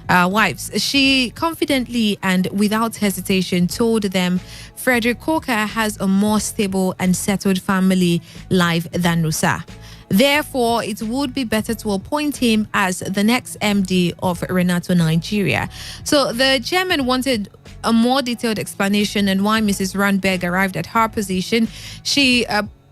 wives. She confidently and without hesitation told them Frederick Coker has a more stable and settled family life than Nusa. Therefore, it would be better to appoint him as the next MD of Renato Nigeria. So the chairman wanted a more detailed explanation on why Mrs. Randberg arrived at her position. She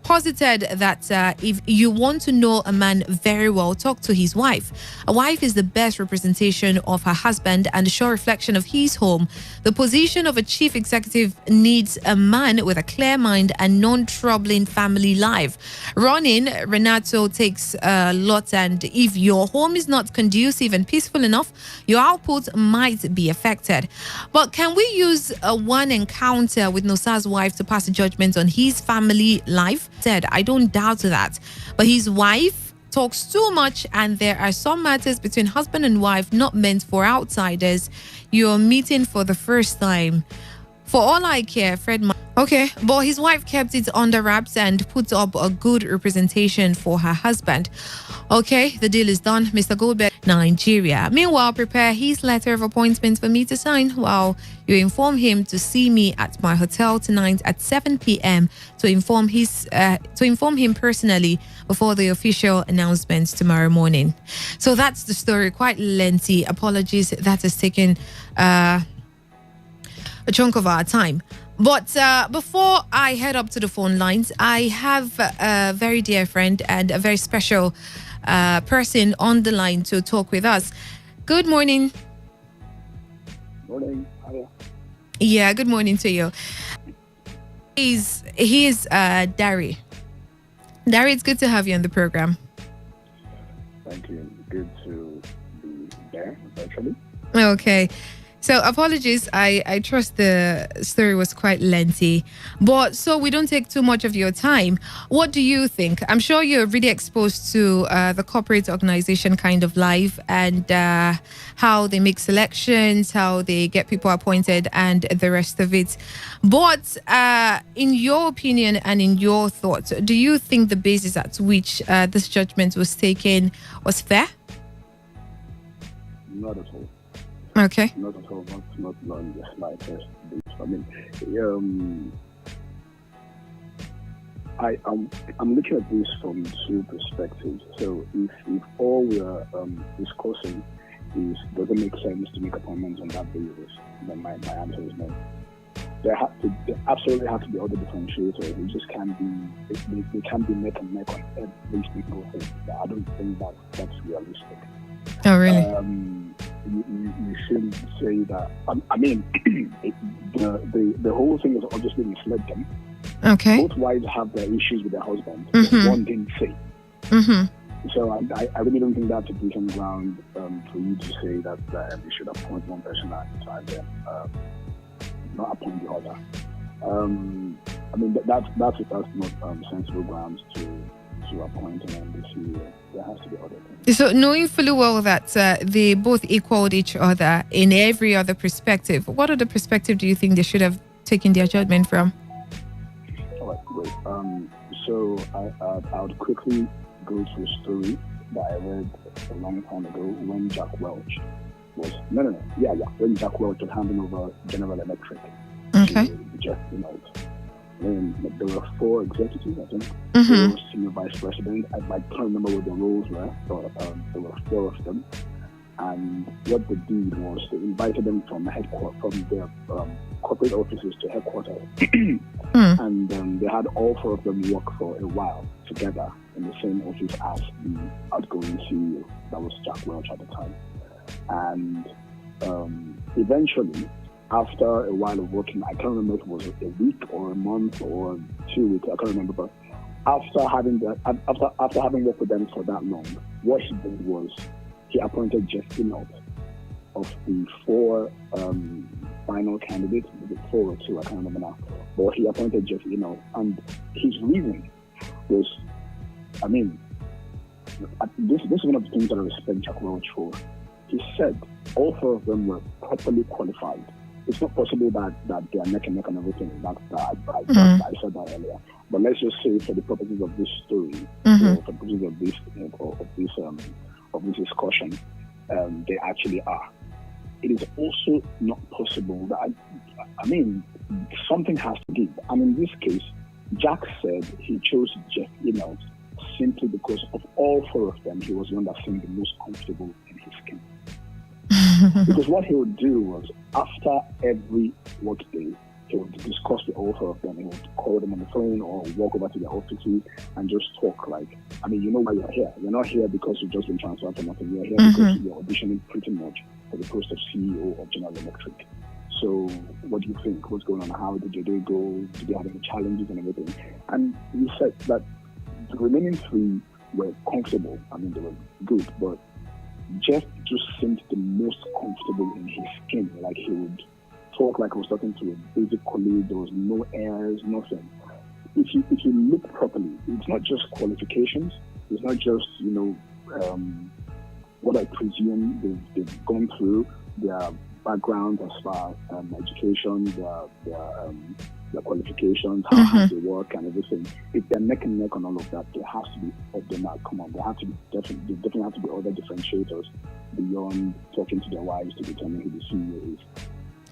posited that if you want to know a man very well, talk to his wife. A wife is the best representation of her husband and a sure reflection of his home. The position of a chief executive needs a man with a clear mind and non-troubling family life. Running Renato takes a lot, and if your home is not conducive and peaceful enough, your output might be affected. But can we use one encounter with Nosa's wife to pass a judgment on his family life? Said, I don't doubt that. But his wife talks too much, and there are some matters between husband and wife not meant for outsiders. You're meeting for the first time. For all I care, Fred. Okay, but his wife kept it under wraps and put up a good representation for her husband. Okay, the deal is done. Mr. Goldberg, Nigeria. Meanwhile, prepare his letter of appointment for me to sign while you inform him to see me at my hotel tonight at 7 p.m. to inform him personally before the official announcement tomorrow morning. So that's the story. Quite lengthy. Apologies. That has taken a chunk of our time. But before I head up to the phone lines, I have a very dear friend and a very special person on the line to talk with us. Good morning. Morning. Hiya. Yeah, good morning to you. He's Dari. Dari, it's good to have you on the program. Thank you. Good to be there virtually. Okay. So apologies, I trust the story was quite lengthy, but so we don't take too much of your time. What do you think? I'm sure you're really exposed to the corporate organization kind of life and how they make selections, how they get people appointed and the rest of it. But in your opinion and in your thoughts, do you think the basis at which this judgment was taken was fair? Not at all. Okay. Not at all. Not on the slightest. I mean, I'm looking at this from two perspectives. So if all we are discussing is does it make sense to make appointments on that basis, then my answer is no. There absolutely have to be other differentiators. It just can't be. They can't be neck and neck on every single thing. I don't think that's realistic. Oh, really? You shouldn't say that. I mean, the whole thing is obviously misled them. Okay. Both wives have their issues with their husband. Mm-hmm. One didn't say. Mm-hmm. So I really don't think that's a decent ground for you to say that you should appoint one person at a time, then not appoint the other. I mean that's not sensible grounds to appoint an MDC. There has to be other things. So knowing fully well that they both equaled each other in every other perspective, what other perspective do you think they should have taken their judgment from? All right, great. So I would quickly go to a story that I read a long time ago when Jack Welch was when Jack Welch was handing over General Electric to Jeff Immelt. There were 4 executives, I think. Mm-hmm. 4 senior vice presidents. I can't remember what their roles were, but there were 4 of them. And what they did was they invited them from their corporate offices to headquarters. And they had all 4 of them work for a while together in the same office as the outgoing CEO. That was Jack Welch at the time. And eventually, after a while of working, I can't remember if it was a week or a month or 2 weeks, I can't remember, but after having worked with them for that long, what he did was he appointed Jeff Immelt of the 4 final candidates, the 4 or 2, I can't remember now, but he appointed Jeff Immelt, and his reason was, I mean, this is one of the things that I respect Jack Welch for. He said all 4 of them were properly qualified. It's not possible that they are neck and neck on everything. I said that earlier. But let's just say, for the purposes of this story, for the purposes of this discussion, they actually are. it is also not possible that, something has to give. And in this case, Jack said he chose Jeff Enoch simply because of all four of them, he was the one that seemed the most comfortable in his skin. Because what he would do was, after every work day, he would discuss with all four of them. He would call them on the phone or walk over to their offices and just talk like, you know why you're here. You're not here because you've just been transferred to nothing. You're here because you're auditioning pretty much for the post of CEO of General Electric. So what do you think? What's going on? How did your day go? Did you have any challenges and everything? And he said that the remaining three were comfortable. They were good, but Jeff just seemed the most comfortable in his skin. Like he would talk like he was talking to a basic colleague. There was no airs, nothing. If you look properly, it's not just qualifications. It's not just what I presume they've gone through, their background as far as education, their qualifications, how hard they work and everything. If they're neck and neck on all of that, there has to be of them out. Come on, there definitely have to be other differentiators beyond talking to their wives to determine who the CEO is.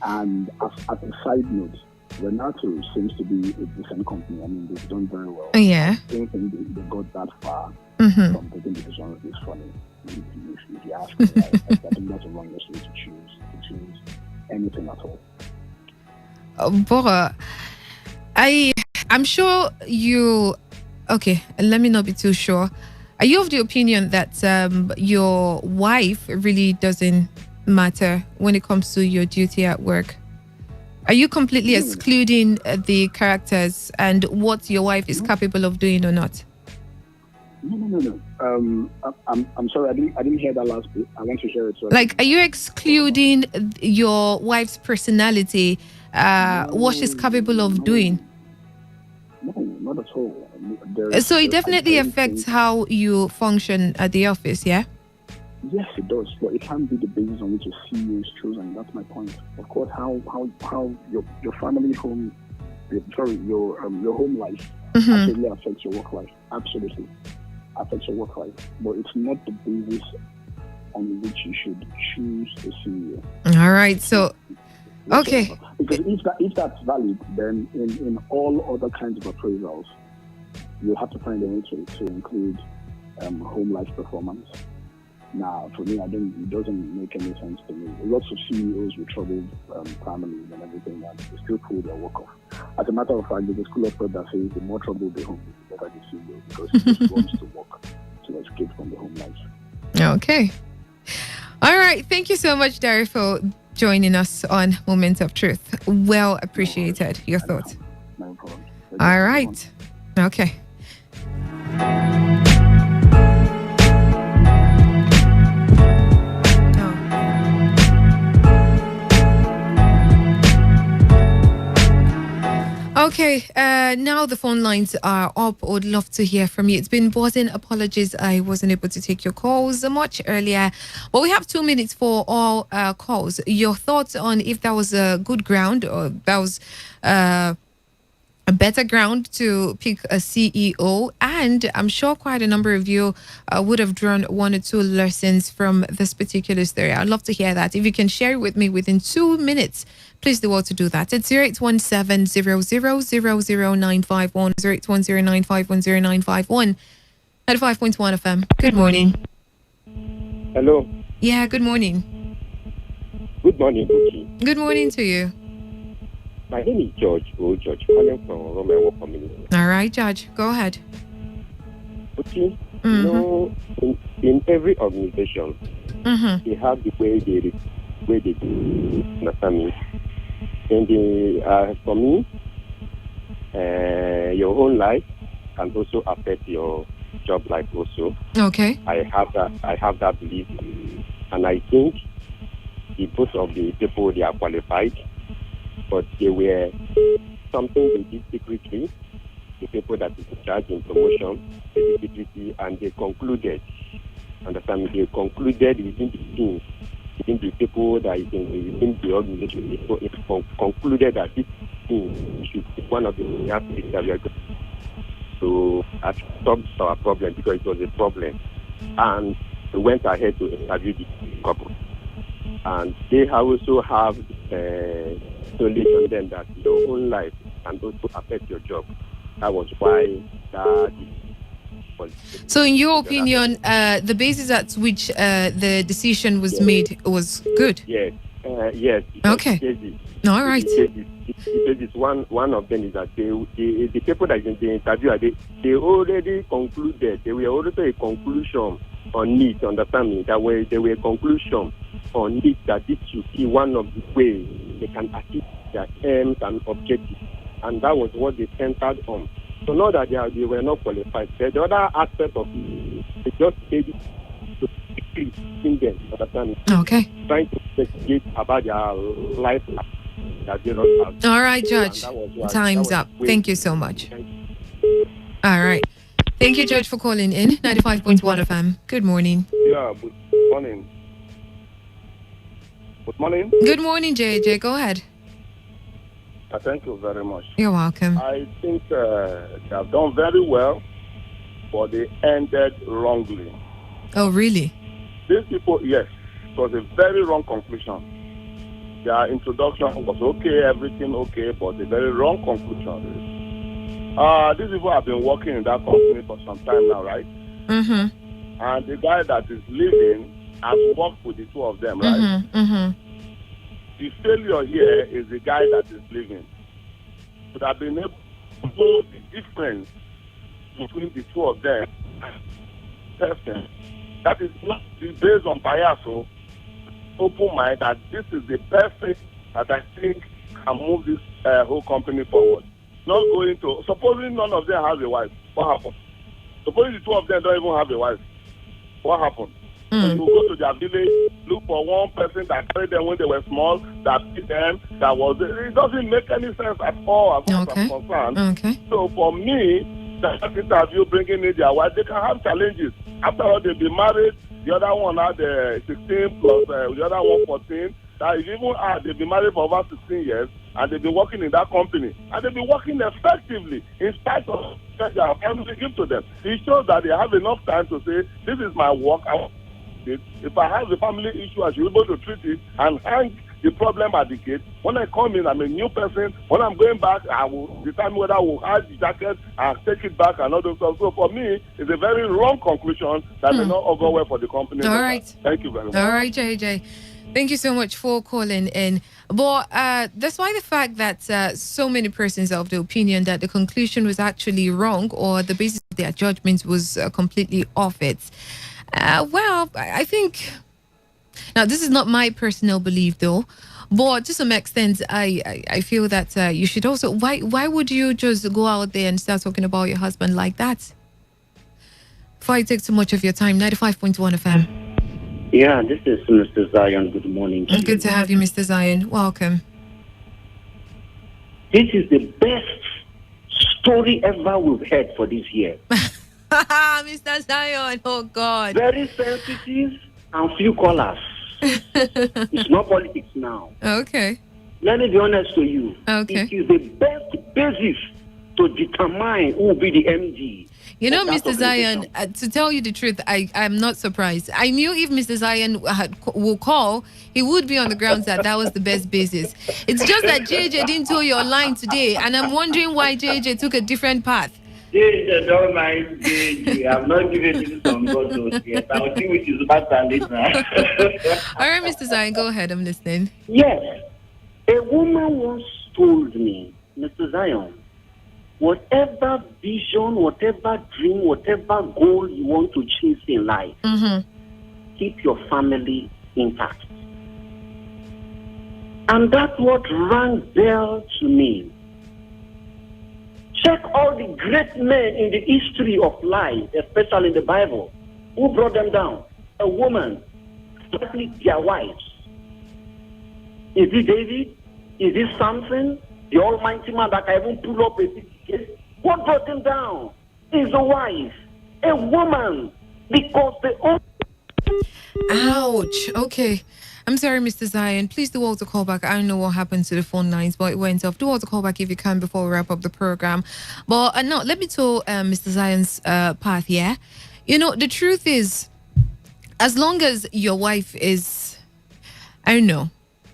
And as a side note, Renato seems to be a decent company. They've done very well. Yeah. I don't think they got that far from taking decisions. It's funny. If you ask me, I think that's the wrongest way to choose anything at all. But I'm sure you. Okay, let me not be too sure. Are you of the opinion that your wife really doesn't matter when it comes to your duty at work? Are you completely excluding the characters and what your wife is capable of doing or not? No. I'm sorry, I didn't hear that last bit. I want to hear it. So are you excluding your wife's personality, what she's capable of doing? No, not at all. So it definitely affects how you function at the office, yeah? Yes, it does, but it can't be the basis on which a CEO is chosen. That's my point. Of course, how your family home, your home life absolutely affects your work life. Absolutely affects your work life, but it's not the basis on which you should choose a CEO. All right, so okay. Because if that's valid, then in all other kinds of appraisals, you have to find a way to include home life performance. Now, for me, it doesn't make any sense to me. Lots of CEOs with troubled families and everything, and they still pull their work off. As a matter of fact, there's a school of thought that says the more trouble the home, the better the CEO, because he just wants to work to escape from the home life. Okay. All right. Thank you so much, Dari, for joining us on Moment of Truth. Well appreciated. Your thoughts. No problem. All right. Okay. Okay, now the phone lines are up. I would love to hear from you. It's been buzzing. Apologies, I wasn't able to take your calls much earlier. But we have 2 minutes for all calls. Your thoughts on if that was a good ground or that was a better ground to pick a CEO. And I'm sure quite a number of you would have drawn 1 or 2 lessons from this particular story. I'd love to hear that. If you can share it with me within 2 minutes, please do well to do that. It's 0817-0000951, 0810-9510951 at 5.1 FM. Good morning. Hello. Yeah, good morning. Good morning, Buki. Good morning to you. My name is George George, calling from Romeo community. All right, George, go ahead. Buki, in every organization, they have the way they do. Understand me? And for me, your own life can also affect your job life also. Okay. I have that belief, and I think both of the people, they are qualified, but they were something they did secretly. The people that is in charge in promotion, they did secretly, and they concluded. Understand me? They concluded within the team. Within the people that is within the organization, it concluded that this thing should be one of the aspects that we are going to solve our problem, because it was a problem. And we went ahead to interview the couple. And they also have knowledge on them that your own life can also affect your job. That was why that. So, in your opinion, the basis at which the decision was made was good? Yes. Yes. Okay. All right. One of them is that the people that they interview, they already concluded. They were already a conclusion on it. Understand me? There were a conclusion on it that this should be one of the ways they can achieve their aims and objectives, and that was what they centered on. So not that they were not qualified. The other aspect of it, they just maybe to in them. Understand me? Okay. Trying to investigate about their life that they don't have. All right, Judge. Time's up. Thank you so much. All right. Thank you, Judge, for calling in. 95.1 FM. Good morning. Yeah, good morning. Good morning. Good morning, JJ. Go ahead. Thank you very much. You're welcome. I think they have done very well, but they ended wrongly. Oh, really? These people, yes, it was a very wrong conclusion. Their introduction was okay, everything okay, but a very wrong conclusion. These people have been working in that company for some time now, right? Mm-hmm. And the guy that is leaving has worked with the two of them, right? Mm-hmm. Mm-hmm. The failure here is the guy that is leaving. Would have been able to know the difference between the two of them. Person. That is not based on bias, so open mind that this is the person that I think can move this whole company forward. Not going to, supposing none of them has a wife, what happened? Supposing the two of them don't even have a wife, what happened? You go to their village, look for one person that carried them when they were small, that beat them, that was, it doesn't make any sense at all as far as I'm concerned. Okay. So for me, that interview bringing in their wife, they can have challenges. After all, they'll be married, the other one had 16 plus the other one 14. That if even they've been married for over 16 years, and they've been working in that company, and they've been working effectively in spite of their family give to them. It shows that they have enough time to say, this is my work. If I have a family issue, I should be able to treat it and hang the problem at the gate. When I come in, I'm a new person. When I'm going back, I will determine whether I will hide the jacket and take it back and all those stuff. So for me, it's a very wrong conclusion that may not go well for the company. All right. Thank you very much. All right, JJ. Thank you so much for calling in. But that's why the fact that so many persons are of the opinion that the conclusion was actually wrong or the basis of their judgment was completely off it. Well, I think, now this is not my personal belief though, but to some extent, I feel that you should also, why would you just go out there and start talking about your husband like that? Before I take too much of your time, 95.1 FM. Yeah, this is Mr. Zion. Good morning. Good to have you, Mr. Zion. Welcome. This is the best story ever we've heard for this year. Mr. Zion, oh God. Very sensitive and few callers. It's not politics now. Okay. Let me be honest to you. Okay. It is the best basis to determine who will be the MD. You know, Mr. Zion, to tell you the truth, I'm not surprised. I knew if Mr. Zion will call, he would be on the grounds that was the best basis. It's just that JJ didn't tell your line today, and I'm wondering why JJ took a different path. JJ, don't mind JJ. I'm not giving you some God yet. I will think which is better later. All right, Mr. Zion, go ahead. I'm listening. Yes. A woman once told me, Mr. Zion, whatever vision, whatever dream, whatever goal you want to chase in life, keep your family intact. And that's what rang bell to me. Check all the great men in the history of life, especially in the Bible. Who brought them down? A woman, especially their wives. Is it David? Is it Samson? The almighty man that can even pull up a case? What brought him down? Is a wife, a woman, because they all. Ouch. Okay. I'm sorry, Mr. Zion. Please do also call back. I don't know what happened to the phone lines, but it went off. Do also call back if you can before we wrap up the program. But no, let me tell Mr. Zion's path here. You know, the truth is, as long as your wife is I don't know.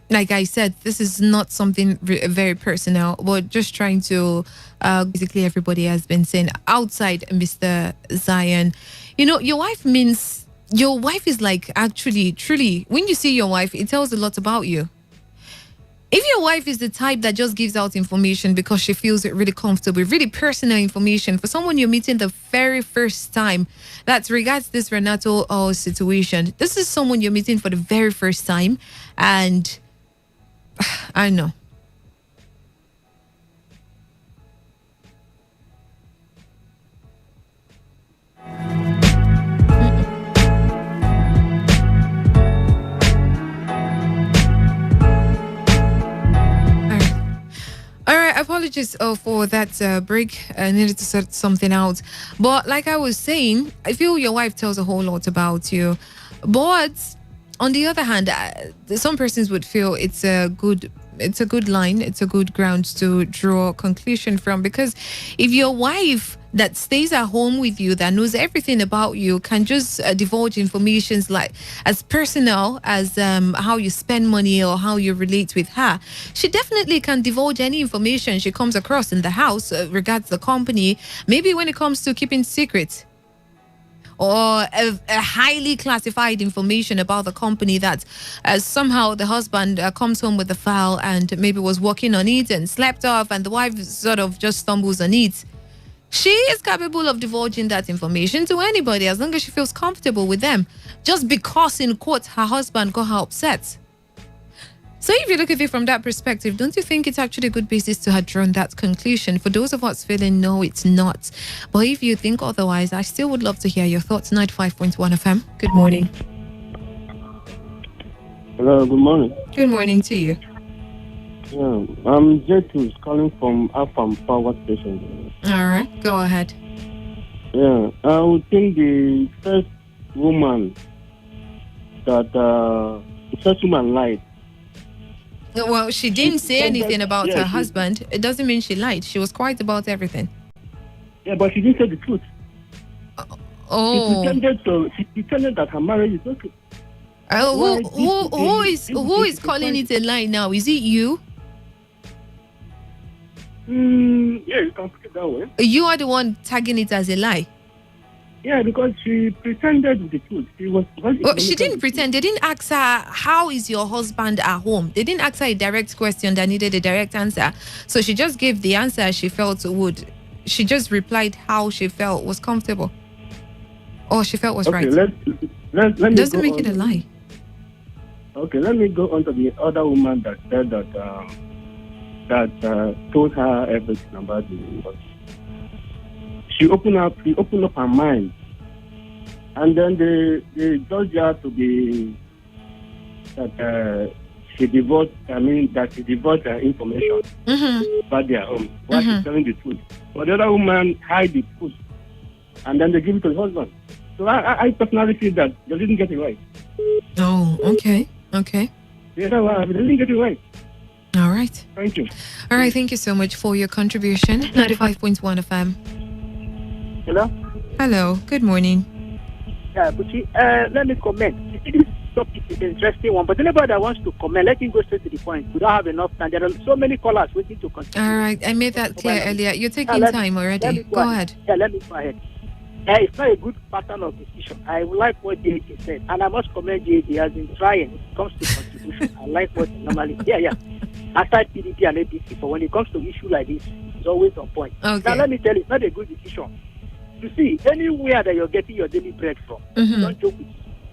Like I said, this is not something very personal. We're just trying to, basically, everybody has been saying outside Mr. Zion, your wife is like actually, truly, when you see your wife, it tells a lot about you. If your wife is the type that just gives out information because she feels it really comfortable, really personal information for someone you're meeting the very first time, that regards this Renato situation, this is someone you're meeting for the very first time, and I know. All right, apologies for that break. I needed to sort something out. But like I was saying, I feel your wife tells a whole lot about you. But on the other hand, some persons would feel it's a good line, it's a good ground to draw a conclusion from, because if your wife that stays at home with you, that knows everything about you, can just divulge informations like as personal as how you spend money or how you relate with her, she definitely can divulge any information she comes across in the house regards the company, maybe when it comes to keeping secrets, or a highly classified information about the company that somehow the husband comes home with the file and maybe was working on it and slept off, and the wife sort of just stumbles on it. She is capable of divulging that information to anybody as long as she feels comfortable with them, just because, in quotes, her husband got her upset. So if you look at it from that perspective, don't you think it's actually a good basis to have drawn that conclusion? For those of us feeling no, it's not. But if you think otherwise, I still would love to hear your thoughts. 95.1 FM. Good morning. Hello, good morning. Good morning to you. Yeah, I'm Jetus calling from Afam Power Station. All right, go ahead. Yeah, I would think the first woman lied. Well, she didn't say anything about her husband. It doesn't mean she lied. She was quiet about everything. Yeah, but she didn't say the truth. Oh. She pretended that her marriage is okay. Who is calling it a lie now? Is it you? Yeah, you can put it that way. You are the one tagging it as a lie. Yeah, because she pretended the truth. She didn't pretend. They didn't ask her, how is your husband at home? They didn't ask her a direct question that needed a direct answer. So she just gave the answer she felt would. She just replied how she felt was comfortable. Or she felt was right. Let me doesn't make it a lie. Okay, let me go on to the other woman that said that told her everything about the. She opened up her mind, and then they judged her to be that she divulged her information about their home while she's telling the truth. But the other woman hide the truth, and then they give it to the husband. So I personally feel that they didn't get it right. Oh, okay. Yeah, they didn't get it right. All right. Thank you. All right, thank you so much for your contribution. 95.1 FM. Hello, good morning. Yeah, but let me comment. This topic is an interesting one, but anybody that wants to comment, let him go straight to the point. We don't have enough time. There are so many callers waiting to continue. All right, I made that clear earlier. You're taking time already. Go ahead. Yeah, let me go ahead. It's not a good pattern of decision. I like what JD said, and I must commend JD. He has been trying when it comes to contribution. I like what he normally. Yeah. Aside PDP and APC, but when it comes to issue like this, it's always on point. Okay. Now let me tell you, it's not a good decision. You see, anywhere that you're getting your daily bread from, don't joke with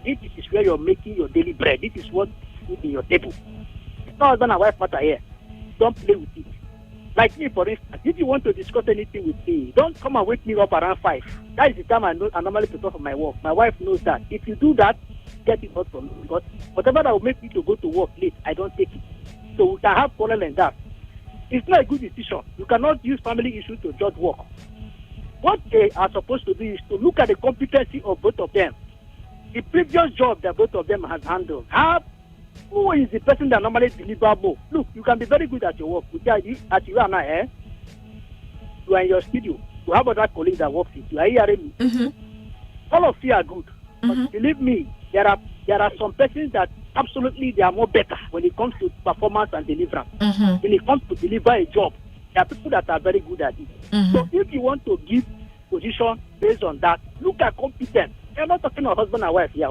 it. This is where you're making your daily bread. This is what food in your table. It's not husband and wife matter here. Don't play with it. Like me, for instance, if you want to discuss anything with me, don't come and wake me up around 5. That is the time I normally prepare for my work. My wife knows that. If you do that, get it out from me, because whatever that will make me to go to work late, I don't take it. So we can have problem like that. It's not a good decision. You cannot use family issues to judge work. What they are supposed to do is to look at the competency of both of them. The previous job that both of them has handled. Who is the person that normally delivers more? Look, you can be very good at your work. As you are now, you are in your studio. You have other colleagues that work with you. Are you hearing me? All of you are good. But believe me, there are there are some persons that absolutely they are more better when it comes to performance and deliverance. When it comes to deliver a job, there are people that are very good at it. So if you want to give position based on that, look at competence. I'm not talking about husband and wife here.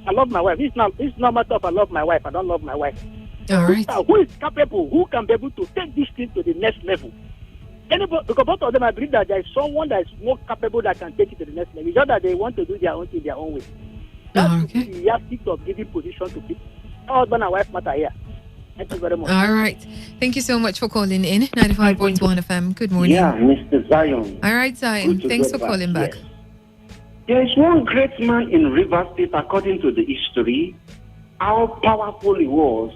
I love my wife. It's not a matter of I love my wife. I don't love my wife. All right. Who is capable? Who can be able to take this thing to the next level? Anybody, because both of them, I believe that there is someone that is more capable that can take it to the next level. It's just that they want to do their own thing their own way. That's the yardstick of giving position to people. Husband and wife matter here. Thank you very much. All right. Thank you so much for calling in. 95.1 FM. Good morning. Yeah, Mr. Zion. All right, Zion. Thanks for calling back. Yes. There is one great man in River State, according to the history, how powerful he was,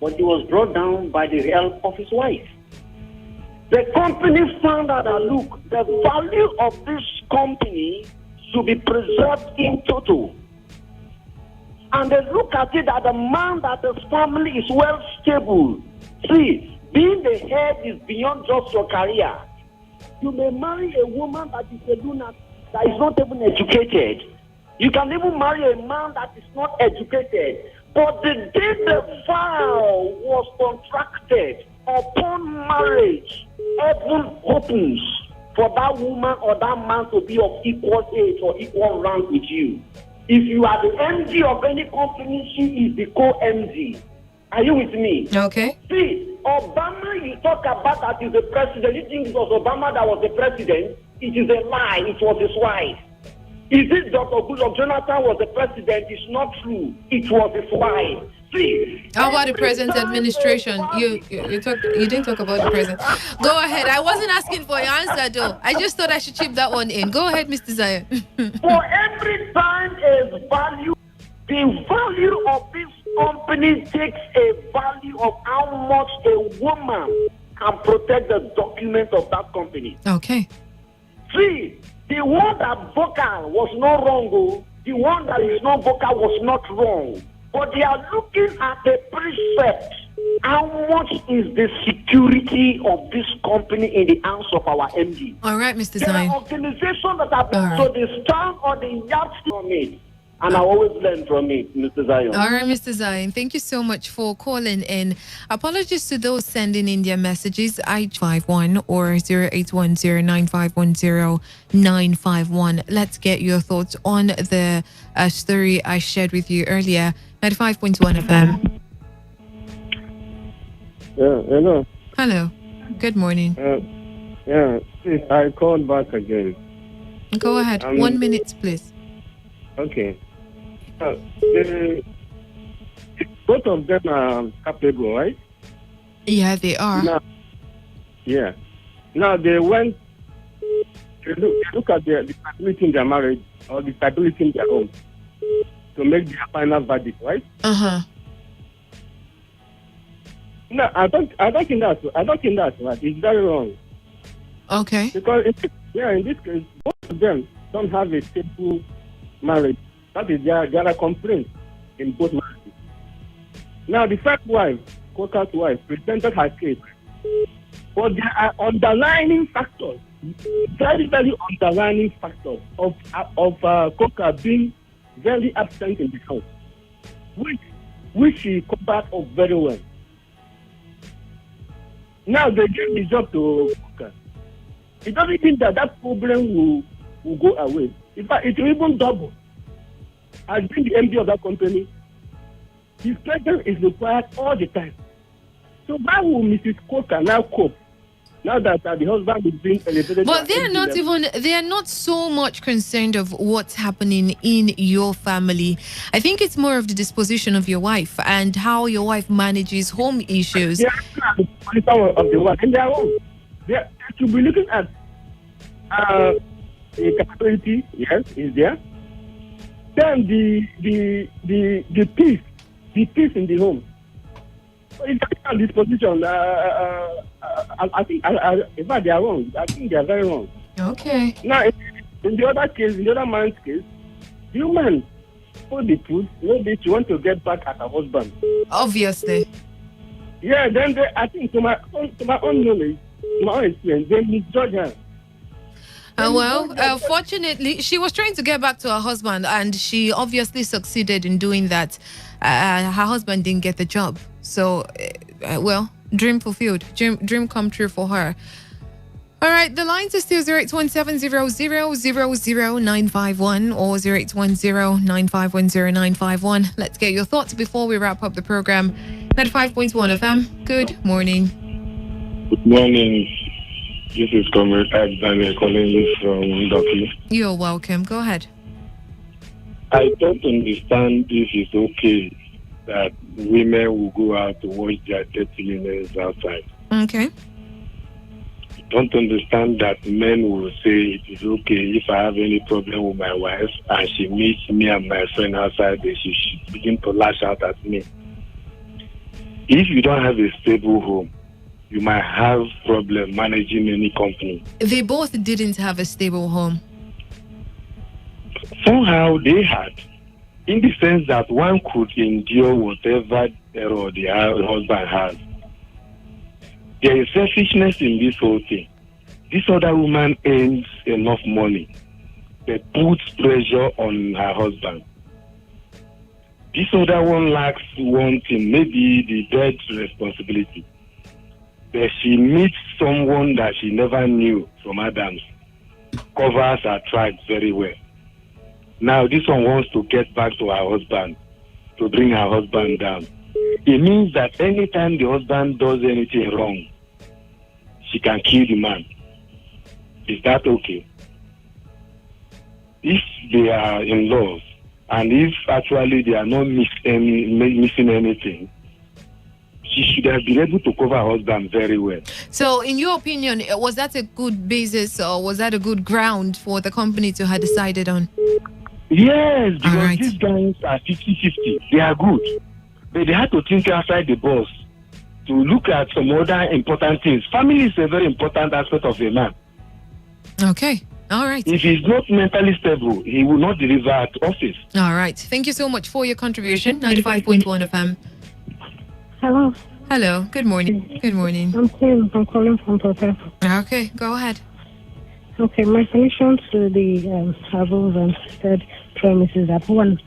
but he was brought down by the help of his wife. The company found out that, look, the value of this company should be preserved in total. And they look at it that the man that his family is well stable. See, being the head is beyond just your career. You may marry a woman that is a lunatic, that is not even educated. You can even marry a man that is not educated. But the day the vow was contracted upon marriage, heaven opens for that woman or that man to be of equal age or equal rank with you. If you are the MD of any company, she is the co-MD. Are you with me? Okay. See, Obama, you talk about that is the president. You think it was Obama that was the president? It is a lie. It was his wife. Is it Dr. Goodluck Jonathan was the president? It's not true. It was his wife. See, how about the present administration? You didn't talk about the present. Go ahead. I wasn't asking for your answer though. I just thought I should chip that one in. Go ahead, Mr. Zion. For every time is value, the value of this company takes a value of how much a woman can protect the document of that company. Okay. See, the one that vocal was not wrong, oh. The one that is not vocal was not wrong. But they are looking at the precept. How much is the security of this company in the hands of our MD? All right, Mr. There Zion. are organizations that are so they stand on the yardstick from it. And I always learn from it, Mr. Zion. All right, Mr. Zion. Thank you so much for calling in. Apologies to those sending in their messages. I51 or 0810-9510-951. Let's get your thoughts on the story I shared with you earlier. 95.1 FM. Yeah, hello. Hello. Good morning. Yeah, please, I called back again. Go ahead. 1 minute, please. Okay. Both of them are capable, right? Yeah, they are. Now they went to look at the stability in their marriage or the stability in their home to make their final verdict, right? No, I don't think that's right. It's very wrong. Okay. Because in this case, both of them don't have a stable marriage. That is there are complaints in both marriages. Now the first wife, Coca's wife, presented her case. But there are underlying factors, very, very underlying factors of Coca being very absent in the house, which she covered up very well. Now they give the job to Coca. It doesn't mean that problem will go away. In fact, it will even double. As being the MD of that company, his presence is required all the time. So why will Mrs. Coca now cope? Now that the husband is being elevated. But they are not so much concerned of what's happening in your family. I think it's more of the disposition of your wife and how your wife manages home issues. Yeah, the position of the wife in their home. They should be looking at the capability, yes, is there. Then the peace in the home. So it's a disposition. I think in fact they are wrong. I think they are very wrong. Okay. Now in the other case, in the other man's case, the woman put the truth. Maybe she want to get back at her husband. Obviously. Yeah. Then I think to my own knowledge, to my own experience, they misjudge her. Fortunately, she was trying to get back to her husband, and she obviously succeeded in doing that. Her husband didn't get the job, so dream fulfilled, dream come true for her. All right, the lines are still 081700000951 or 0810951091. Let's get your thoughts before we wrap up the program. 95.1 FM. Good morning. Good morning. This is Comrade Daniel calling you from Doki. You're welcome. Go ahead. I don't understand if it's okay that women will go out to wash their dirty linens outside. Okay. I don't understand that men will say it is okay if I have any problem with my wife and she meets me and my friend outside, she should begin to lash out at me. If you don't have a stable home, you might have problem managing any company. They both didn't have a stable home. Somehow they had, in the sense that one could endure whatever error the husband has. There is selfishness in this whole thing. This other woman earns enough money, but puts pressure on her husband. This other one lacks one thing, maybe the bed's responsibility. But she meets someone that she never knew from Adams, covers her tracks very well. Now this one wants to get back to her husband, to bring her husband down. It means that anytime the husband does anything wrong, she can kill the man. Is that okay? If they are in love, and if actually they are not missing anything, she should have been able to cover her husband very well. So, in your opinion, was that a good basis or was that a good ground for the company to have decided on? Yes, because these guys are 50-50. They are good. But they had to think outside the box to look at some other important things. Family is a very important aspect of a man. Okay. All right. If he's not mentally stable, he will not deliver at office. All right. Thank you so much for your contribution. 95.1 FM. Hello. Hello. Good morning. Good morning. I'm Tim. I'm calling from Port. Okay. Go ahead. Okay. My solution to the above and third premise is that one,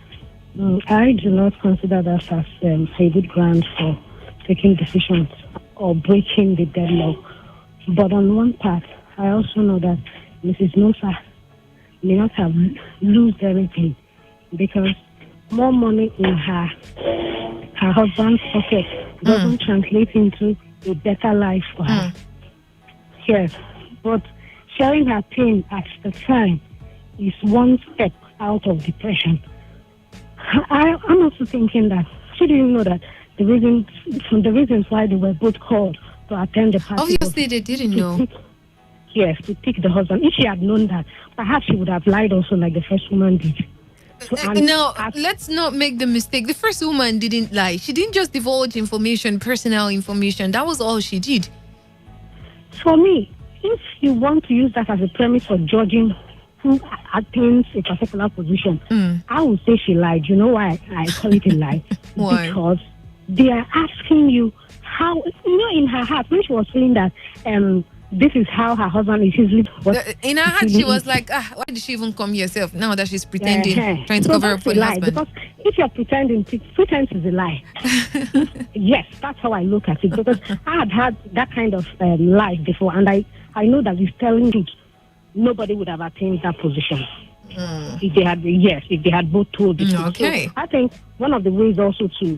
I do not consider that as a good ground for taking decisions or breaking the deadlock. But on one part, I also know that Mrs. Musa may not have lost everything because more money in her husband's pocket doesn't translate into a better life for her. Yes, but sharing her pain at the time is one step out of depression. I'm also thinking that she didn't know that the reasons why they were both called to attend the party. Obviously, they didn't know. Yes, to pick the husband. If she had known that, perhaps she would have lied also like the first woman did. Now, let's not make the mistake. The first woman didn't lie. She didn't just divulge information, personal information. That was all she did. For me, if you want to use that as a premise for judging who attains a particular position, I would say she lied. You know why I call it a lie? Why? Because they are asking you how, in her heart, when she was feeling that this is how her husband is usually. In her heart, she was like, why did she even come herself now that she's pretending, trying to cover up for the husband? Because if you're pretending, pretense is a lie. Yes, that's how I look at it. Because I had that kind of life before, and I know that with telling truth, nobody would have attained that position. If they had both told the truth. Okay. So I think one of the ways also to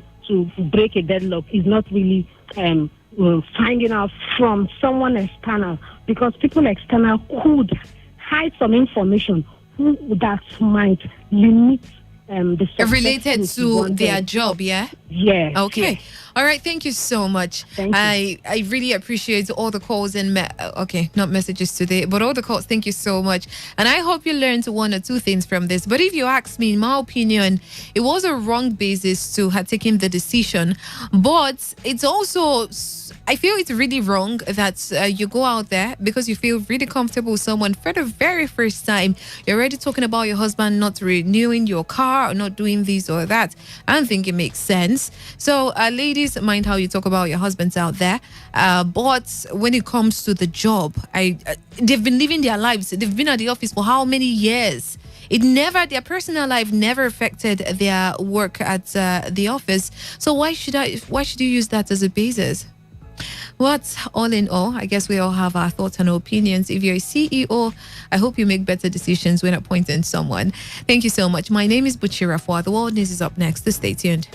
break a deadlock is not really finding out from someone external, because people external could hide some information that might limit the success related to their job, yeah? Yes. Okay. Yes. All right. Thank you so much. Thank you. I really appreciate all the calls and not messages today, but all the calls. Thank you so much. And I hope you learned one or two things from this. But if you ask me, in my opinion, it was a wrong basis to have taken the decision. But it's also, I feel it's really wrong that you go out there because you feel really comfortable with someone for the very first time. You're already talking about your husband not renewing your car car or not doing this or that. I don't think it makes sense. So, ladies, mind how you talk about your husbands out there. But when it comes to the job, they've been living their lives. They've been at the office for how many years? Their personal life never affected their work at the office. So why should you use that as a basis? But all in all, I guess we all have our thoughts and opinions. If you're a CEO, I hope you make better decisions when appointing someone. Thank you so much. My name is Buchi Rafua. The World News is up next. Stay tuned.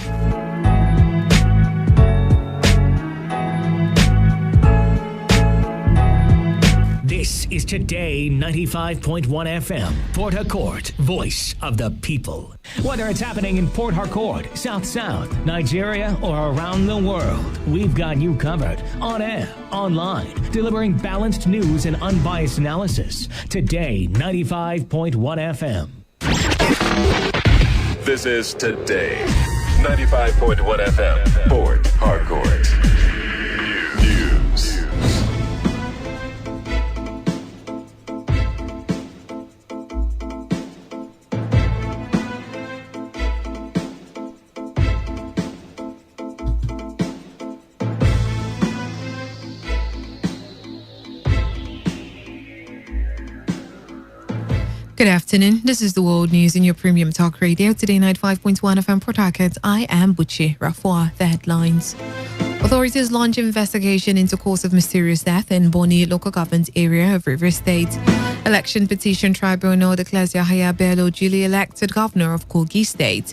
This is Today 95.1 FM, Port Harcourt, voice of the people. Whether it's happening in Port Harcourt, South South, Nigeria, or around the world, we've got you covered on air, online, delivering balanced news and unbiased analysis. Today 95.1 FM. This is Today 95.1 FM, Port Harcourt. News. Good afternoon. This is the World News in your premium talk radio. Today, 95.1 FM Port Harcourt. I am Buchi Rafua. The headlines. Authorities launch investigation into cause of mysterious death in Boni local government area of Rivers State. Election petition tribunal declares Yahaya Bello duly elected governor of Kogi State.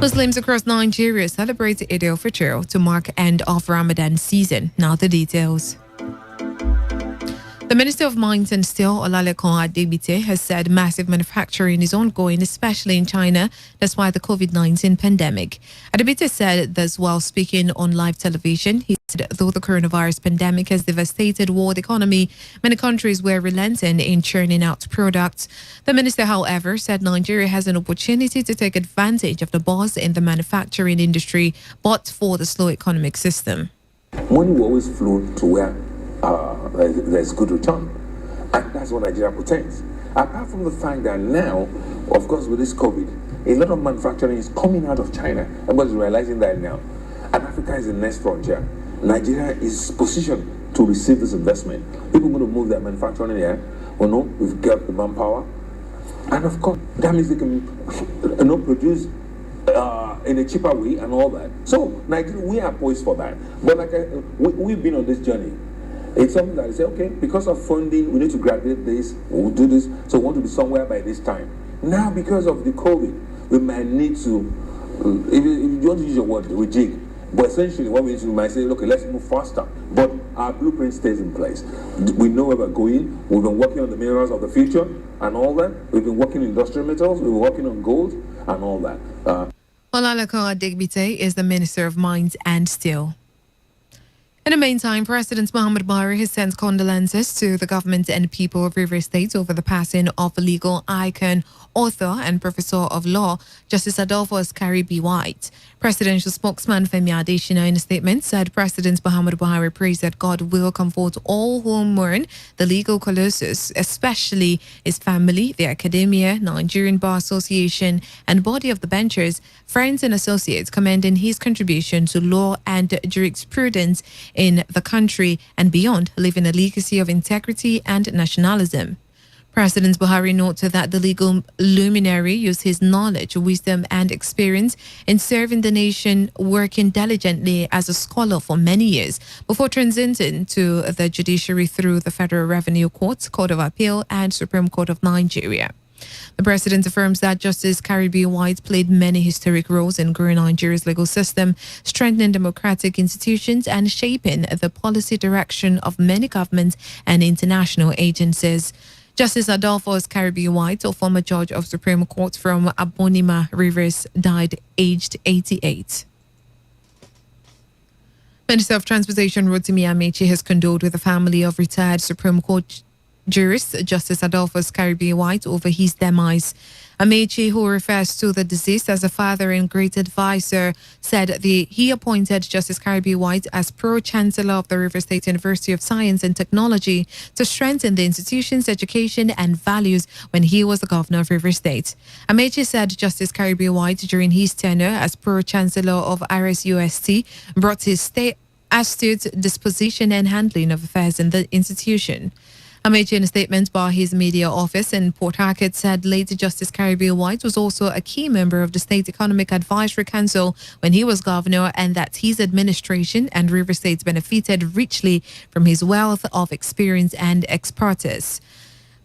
Muslims across Nigeria celebrate Eid al-Fitr to mark end of Ramadan season. Now the details. The Minister of Mines and Steel, Olalekan Adebite, has said massive manufacturing is ongoing, especially in China, despite the COVID-19 pandemic. Adebite said this while speaking on live television. He said though the coronavirus pandemic has devastated world economy, many countries were relenting in churning out products. The minister, however, said Nigeria has an opportunity to take advantage of the buzz in the manufacturing industry, but for the slow economic system. Money will always flow to where there's good return, and that's what Nigeria pretends. Apart from the fact that now, of course, with this COVID, a lot of manufacturing is coming out of China. Everybody's realizing that now, and Africa is the next frontier. Nigeria is positioned to receive this investment. People are going to move their manufacturing here. We've got the manpower, and of course, that means they can produce in a cheaper way and all that. So Nigeria, we are poised for that. But we've been on this journey. It's something that I say, okay, because of funding, we need to graduate this, we'll do this, so we want to be somewhere by this time. Now, because of the COVID, we might need to, if you want to use your word, rejig. But essentially, what we need to do, we might say, okay, let's move faster. But our blueprint stays in place. We know where we're going. We've been working on the minerals of the future and all that. We've been working in industrial metals. We've been working on gold and all that. Olalekan Adebite is the Minister of Mines and Steel. In the meantime, President Muhammad Buhari has sent condolences to the government and people of Rivers State over the passing of a legal icon, author and professor of law, Justice Adolfo Askari B. White. Presidential spokesman Femi Adesina in a statement said President Muhammad Buhari prays that God will comfort all who mourn the legal colossus, especially his family, the academia, Nigerian Bar Association, and body of the benchers, friends and associates, commending his contribution to law and jurisprudence in the country and beyond, leaving a legacy of integrity and nationalism. President Buhari noted that the legal luminary used his knowledge, wisdom, and experience in serving the nation, working diligently as a scholar for many years before transitioning to the judiciary through the Federal Revenue Court, Court of Appeal, and Supreme Court of Nigeria. The president affirms that Justice Caribbean White played many historic roles in growing Nigeria's legal system, strengthening democratic institutions, and shaping the policy direction of many governments and international agencies. Justice Adolfo Caribbean White, a former judge of Supreme Court from Abonima Rivers, died aged 88. Minister of Transportation Rotimi Amechi has condoled with the family of retired Supreme Court jurist Justice Adolphus Caribbean White over his demise. Amechi, who refers to the deceased as a father and great advisor, said he appointed Justice Caribbean White as Pro-Chancellor of the River State University of Science and Technology to strengthen the institution's education and values when he was the governor of River State. Amechi said Justice Caribbean White, during his tenure as Pro-Chancellor of RSUST, brought his state astute disposition and handling of affairs in the institution. Amechi, in a statement by his media office in Port Harcourt, said late Justice Caribbean White was also a key member of the State Economic Advisory Council when he was governor, and that his administration and River State benefited richly from his wealth of experience and expertise.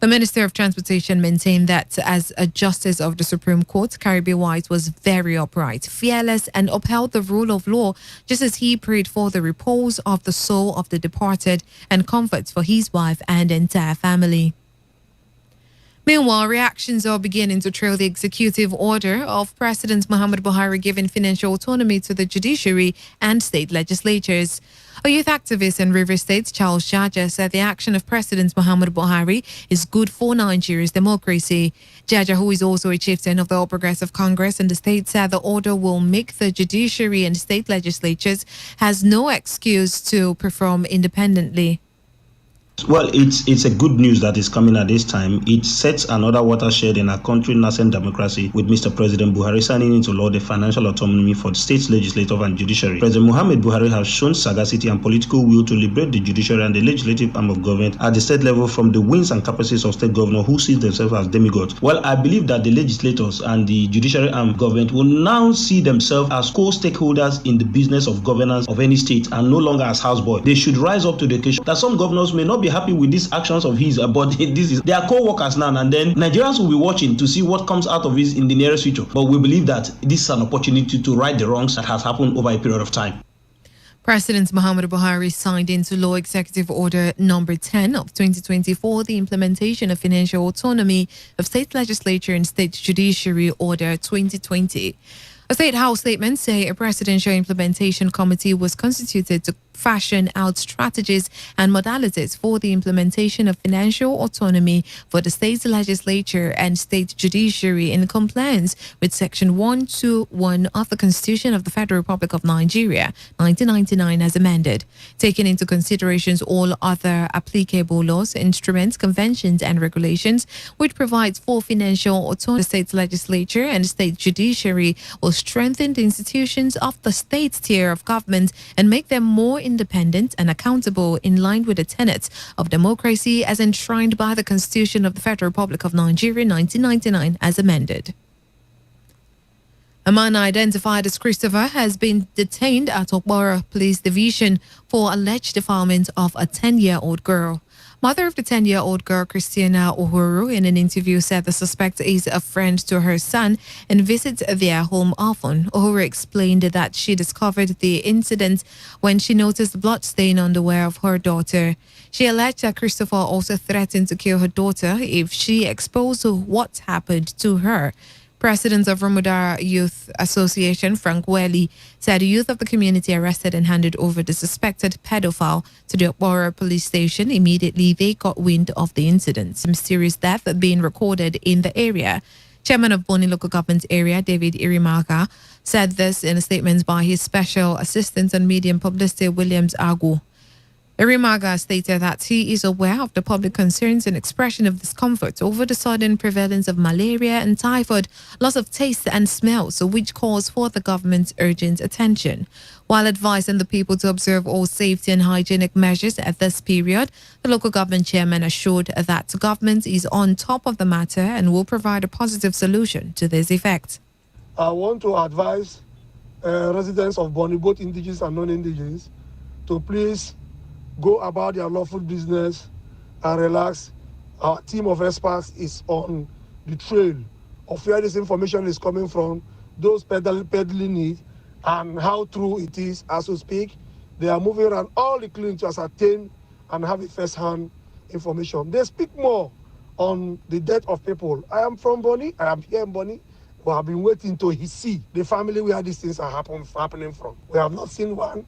The Minister of Transportation maintained that as a justice of the Supreme Court, Caribbean White was very upright, fearless, and upheld the rule of law, just as he prayed for the repose of the soul of the departed and comfort for his wife and entire family. Meanwhile, reactions are beginning to trail the executive order of President Muhammadu Buhari giving financial autonomy to the judiciary and state legislatures. A youth activist in River State, Charles Jaja, said the action of President Muhammadu Buhari is good for Nigeria's democracy. Jaja, who is also a chieftain of the All Progressive Congress in the state, said the order will make the judiciary and state legislatures has no excuse to perform independently. Well, it's a good news that is coming at this time. It sets another watershed in our country's nascent democracy, with Mr. President Buhari signing into law the financial autonomy for the state's legislative and judiciary. President Muhammad Buhari has shown sagacity and political will to liberate the judiciary and the legislative arm of government at the state level from the whims and caprices of state governors who see themselves as demigods. Well, I believe that the legislators and the judiciary arm of government will now see themselves as co-stakeholders in the business of governance of any state and no longer as houseboy. They should rise up to the occasion. That some governors may not be happy with these actions of his, but they are co-workers now, and then Nigerians will be watching to see what comes out of this in the nearest future. But we believe that this is an opportunity to right the wrongs that has happened over a period of time. President Muhammadu Buhari signed into law Executive Order Number 10 of 2024, the implementation of financial autonomy of state legislature and state judiciary order 2020. A State House statement say a presidential implementation committee was constituted to fashion out strategies and modalities for the implementation of financial autonomy for the state legislature and state judiciary in compliance with Section 121 of the Constitution of the Federal Republic of Nigeria, 1999 as amended, taking into consideration all other applicable laws, instruments, conventions and regulations which provides for financial autonomy. The state legislature and state judiciary will strengthen the institutions of the state tier of government and make them more independent and accountable in line with the tenets of democracy as enshrined by the Constitution of the Federal Republic of Nigeria 1999 as amended. A man identified as Christopher has been detained at Okbora Police Division for alleged defilement of a 10-year-old girl. Mother of the 10-year-old girl, Christina Uhuru, in an interview said the suspect is a friend to her son and visits their home often. Uhuru explained that she discovered the incident when she noticed the blood stain on the wear of her daughter. She alleged that Christopher also threatened to kill her daughter if she exposed what happened to her. President of Ramudara Youth Association, Frank Welly, said youth of the community arrested and handed over the suspected pedophile to the Okbora police station. Immediately, they got wind of the incident. Mysterious death being recorded in the area. Chairman of Boni Local Government Area, David Irimaga, said this in a statement by his special assistant on media and publicity, Williams Agu. Irimaga stated that he is aware of the public concerns and expression of discomfort over the sudden prevalence of malaria and typhoid, loss of taste and smell, so which calls for the government's urgent attention. While advising the people to observe all safety and hygienic measures at this period, the local government chairman assured that the government is on top of the matter and will provide a positive solution to this effect. I want to advise residents of Boni, both indigenous and non-indigenous, to please go about their lawful business and relax. Our team of experts is on the trail of where this information is coming from, those peddling it, and how true it is as we speak. They are moving around all the clinics to ascertain and have a first-hand information. They speak more on the death of people. I am from Boni, I am here in Boni, but I've been waiting to see the family where these things are happening from. We have not seen one.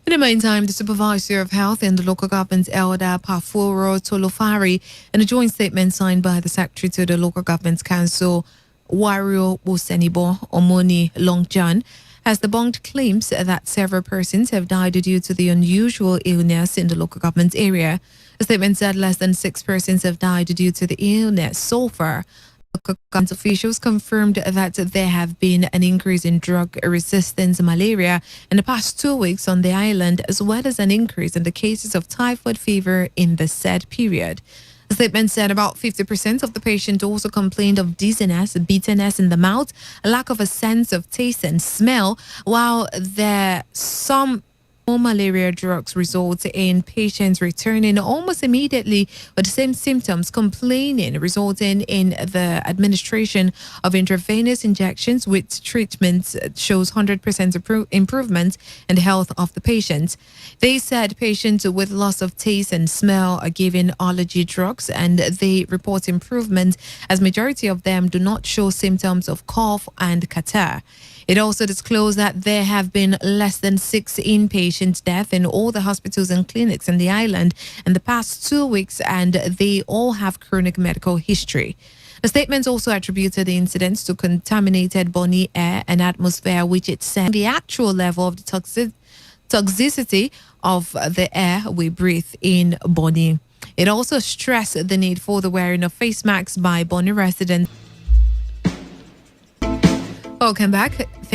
In the meantime, the Supervisor of Health in the local government, Elder Pafuro Tolofari, in a joint statement signed by the Secretary to the Local Government Council, Wario Bosenibo Omoni Longjan, has debunked claims that several persons have died due to the unusual illness in the local government area. The statement said less than 6 persons have died due to the illness so far. Local government officials confirmed that there have been an increase in drug-resistant malaria in the past 2 weeks on the island, as well as an increase in the cases of typhoid fever in the said period. The statement said about 50% of the patients also complained of dizziness, bitterness in the mouth, a lack of a sense of taste and smell, while some more malaria drugs result in patients returning almost immediately with the same symptoms, complaining, resulting in the administration of intravenous injections, with treatments shows 100% improvement in the health of the patient. They said patients with loss of taste and smell are given allergy drugs, and they report improvement, as majority of them do not show symptoms of cough and catarrh. It also disclosed that there have been less than 6 inpatient deaths in all the hospitals and clinics in the island in the past 2 weeks, and they all have chronic medical history. The statement also attributed the incidents to contaminated Bonny air and atmosphere, which it said the actual level of the toxicity of the air we breathe in Bonny. It also stressed the need for the wearing of face masks by Bonny residents. Welcome back.